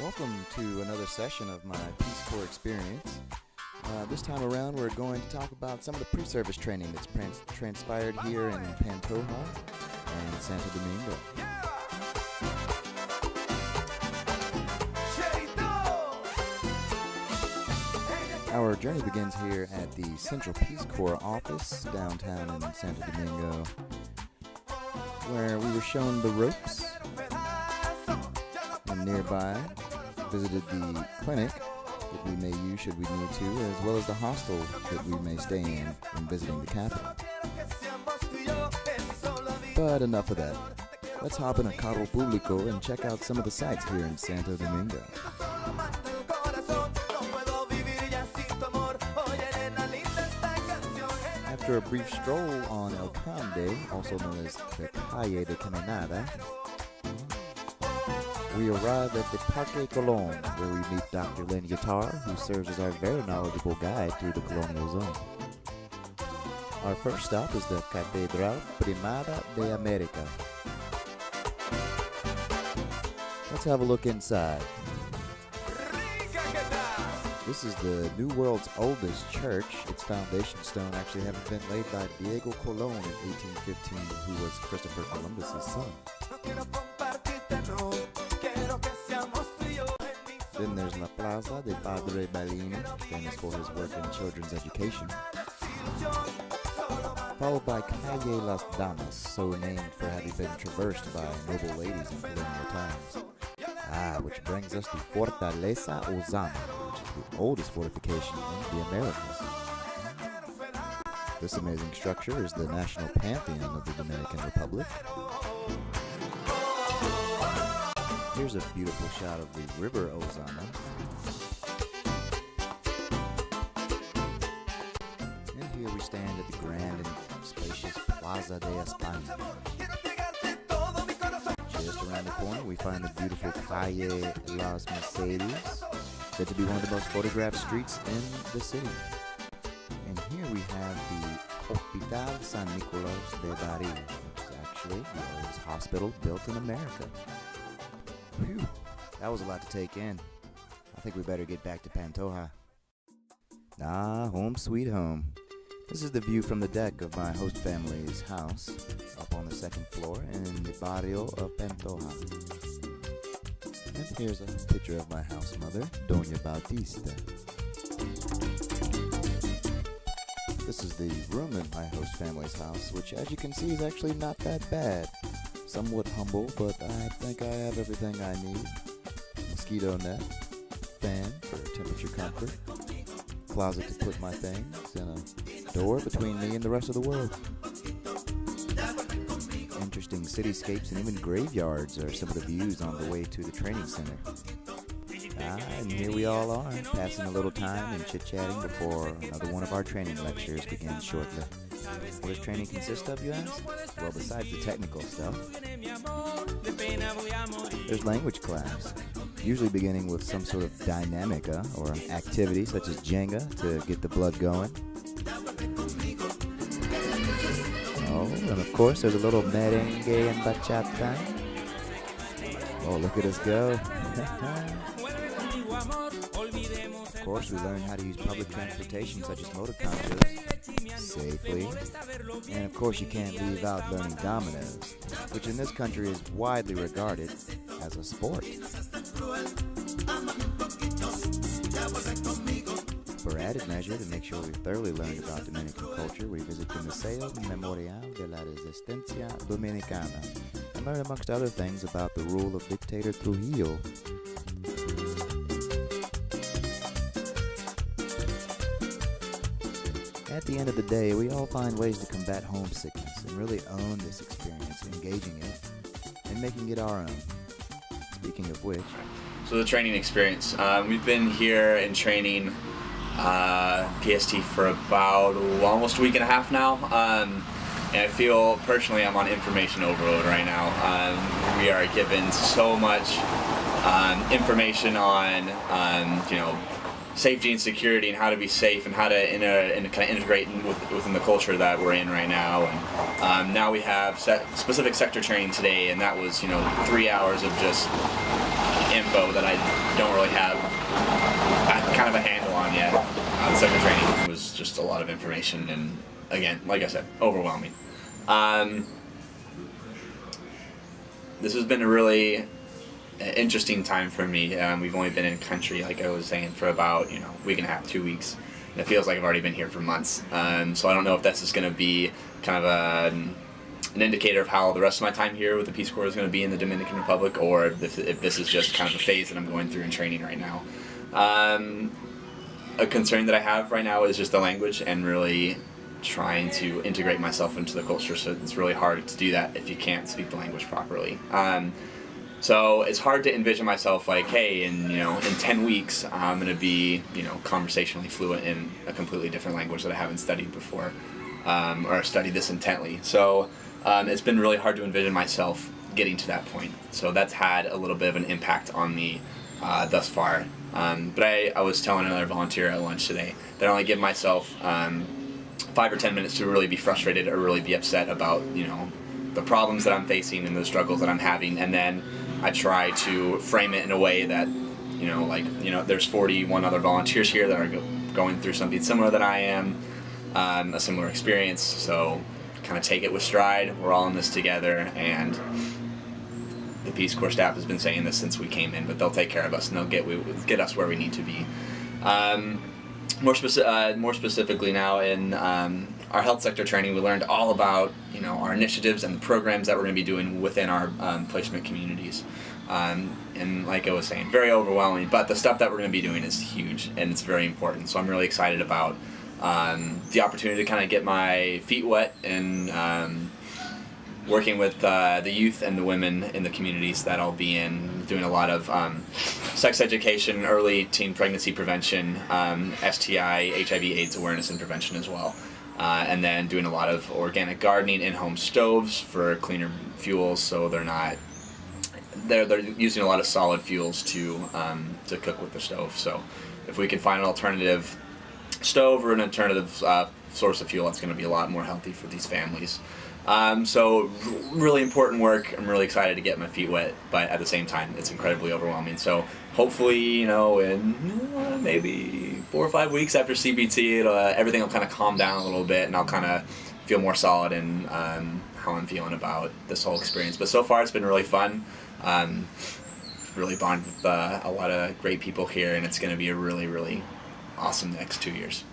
Welcome to another session of my Peace Corps experience. This time around we're going to talk about some of the pre-service training that's transpired here in Pantoja and Santo Domingo. Our journey begins here at the Central Peace Corps office downtown in Santo Domingo, where we were shown the ropes, and nearby visited the clinic that we may use should we need to, as well as the hostel that we may stay in visiting the capital. But enough of that. Let's hop in a carro público and check out some of the sights here in Santo Domingo. After a brief stroll on El Conde, also known as the Calle de Caminada, we arrive at the Parque Colón, where we meet Dr. Len Guitar, who serves as our very knowledgeable guide through the colonial zone. Our first stop is the Catedral Primada de América. Let's have a look inside. This is the New World's oldest church. Its foundation stone actually having been laid by Diego Colón in 1815, who was Christopher Columbus's son. Then there's La Plaza de Padre Ballino, famous for his work in children's education. Followed by Calle Las Damas, so named for having been traversed by noble ladies in colonial times. Which brings us to Fortaleza Ozama, which is the oldest fortification in the Americas. This amazing structure is the national pantheon of the Dominican Republic. Here's a beautiful shot of the River Ozama. And here we stand at the grand and spacious Plaza de España. Just around the corner we find the beautiful Calle Las Mercedes, said to be one of the most photographed streets in the city. And here we have the Hospital San Nicolás de Bari, which is actually the oldest hospital built in America. Whew, that was a lot to take in. I think we better get back to Pantoja. Home sweet home. This is the view from the deck of my host family's house, up on the second floor in the barrio of Pantoja. And here's a picture of my house mother, Doña Bautista. This is the room in my host family's house, which as you can see is actually not that bad. Somewhat humble, but I think I have everything I need. Mosquito net, fan for temperature comfort, closet to put my things, and a door between me and the rest of the world. Interesting cityscapes and even graveyards are some of the views on the way to the training center. And here we all are, passing a little time and chit-chatting before another one of our training lectures begins shortly. What does training consist of, you ask? Well, besides the technical stuff, there's language class, usually beginning with some sort of dynamica or activity such as Jenga to get the blood going. Oh, and of course there's a little merengue and bachata. Oh, look at us go. Of course, we learn how to use public transportation such as motor conchos safely. And of course, you can't leave out learning dominoes, which in this country is widely regarded as a sport. For added measure, to make sure we've thoroughly learned about Dominican culture, we visit the Museo Memorial de la Resistencia Dominicana and learn amongst other things about the rule of dictator Trujillo. At the end of the day, we all find ways to combat homesickness and really own this experience, engaging it and making it our own. Speaking of which... So the training experience. We've been here in training PST for about almost a week and a half now. And I feel personally I'm on information overload right now. We are given so much information on, safety and security and how to be safe and how to kind of integrate within the culture that we're in right now. And now we have specific sector training today, and that was 3 hours of just info that I don't really have kind of a handle on yet. The second training was just a lot of information, and again, like I said, overwhelming. This has been a really interesting time for me. We've only been in country, like I was saying, for about week and a half, 2 weeks. And it feels like I've already been here for months. So I don't know if this is going to be kind of an indicator of how the rest of my time here with the Peace Corps is going to be in the Dominican Republic, or if this is just kind of a phase that I'm going through in training right now. A concern that I have right now is just the language and really trying to integrate myself into the culture. So it's really hard to do that if you can't speak the language properly. So it's hard to envision myself like, hey, in 10 weeks I'm going to be conversationally fluent in a completely different language that I haven't studied before, or studied this intently. So it's been really hard to envision myself getting to that point. So that's had a little bit of an impact on me thus far. But I was telling another volunteer at lunch today that I only give myself 5 or 10 minutes to really be frustrated or really be upset about the problems that I'm facing and the struggles that I'm having, and then I try to frame it in a way that there's 41 other volunteers here that are going through something similar that I am, a similar experience. So kind of take it with stride. We're all in this together, and the Peace Corps staff has been saying this since we came in, but they'll take care of us and they'll get us where we need to be. More specifically now in our health sector training, we learned all about our initiatives and the programs that we're going to be doing within our placement communities. And like I was saying, very overwhelming, but the stuff that we're going to be doing is huge and it's very important. So I'm really excited about the opportunity to kind of get my feet wet and working with the youth and the women in the communities that I'll be in, doing a lot of sex education, early teen pregnancy prevention, STI, HIV/AIDS awareness and prevention as well. And then doing a lot of organic gardening, in-home stoves for cleaner fuels, so they're using a lot of solid fuels to cook with the stove. So if we can find an alternative stove or an alternative source of fuel, that's going to be a lot more healthy for these families. So really important work. I'm really excited to get my feet wet, but at the same time, it's incredibly overwhelming. So hopefully, in maybe 4 or 5 weeks after CBT, everything will kind of calm down a little bit, and I'll kind of feel more solid in how I'm feeling about this whole experience. But so far, it's been really fun. Really bonded with a lot of great people here, and it's going to be a really, really awesome next 2 years.